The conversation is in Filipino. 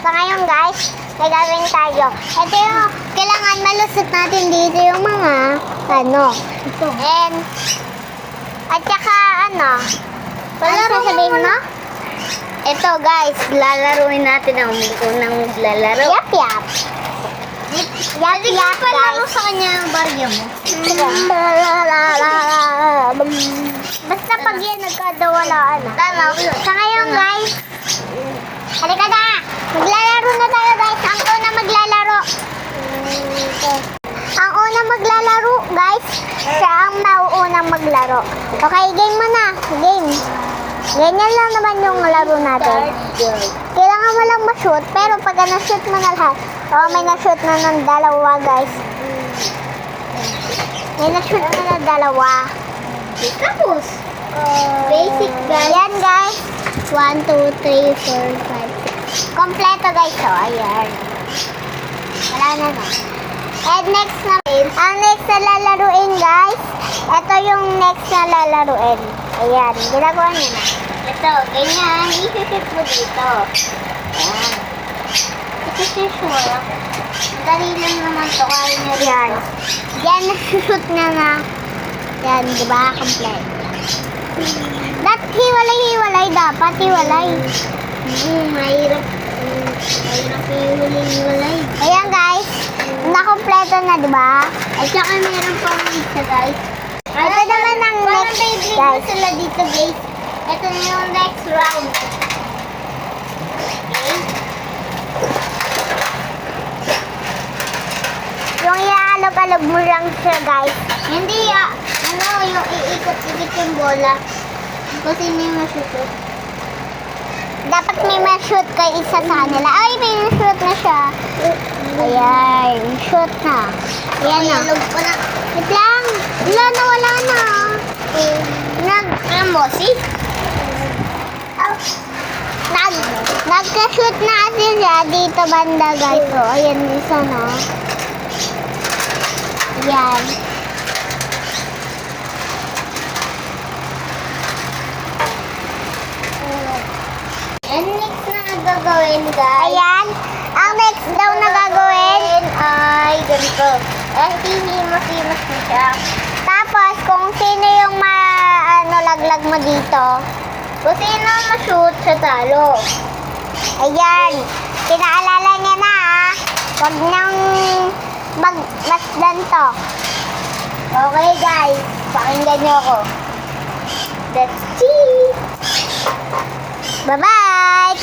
So ngayon guys, may gagawin tayo. Ito yung, kailangan malusot natin dito yung mga, Ito. at saka wala sasabihin mo? Ito guys, lalaruin natin ang unang maglalaro. Yap, yap. Yap, yap, Palaro guys. sa kanya ang barya mo. Basta pag yan nagkadawalaan. Sa ngayon guys, halika na. Maglalaro na tayo guys. Ang una maglalaro. Ang unang maglalaro guys, siya ang mauunang maglaro. Okay, game mo na. Game. Ganyan lang naman yung laro natin. Kailangan mo lang ma-shoot, pero pag na-shoot mo na lahat, may na-shoot na ng dalawa guys. May na-shoot na ng dalawa. Tapos, basic guys. Yan guys. 1, 2, 3, 4, 5, 6. Kompleto guys. So, ayan. Wala na na. And next na, ang next na lalaruin guys, ito yung next na lalaruin. Ayan, ginagawa niya na. Ito, ganyan. Isisip mo dito. Ayan. Isisip mo lang. Dali lang naman ito. Kaya nyo rin. Yan. Yan, nasushoot na na. Yan, di ba? Complete. Hiwalay-hiwalay dapat. Hiwalay. Mahirap. Mahirap iwalay. Ayan guys. Nakompleto na, di ba? At saka meron pang isa guys. Ito naman ang Parang next, Beyblade guys. na sila dito guys. Ito na yung next round. Okay? Yung iaalog-alog mo lang siya guys. Hindi yung iikot-ikot yung bola. Kasi may mashoot. Dapat may ma-shoot kay isa sa kanila. Ay, may na-shoot na siya. Ayan, shoot na. Ayan na. Ilog ko na. Wait lang. Wala na. Alam mo, see? Nagka-shoot na kasi siya dito banda guys. So, ayan isa na. Ayan. And next na gagawin guys. Ayan. Ang next daw na gagawin. Ay, ganito. Hihimos-himos na siya. Tapos, kung sino yung laglag mo dito. Kung sino ma-shoot sa talo. Ayan. Pinaalala niya na Huwag nang magmasdan to. Okay guys, pakinggan niyo ako. That's it. Bye-bye!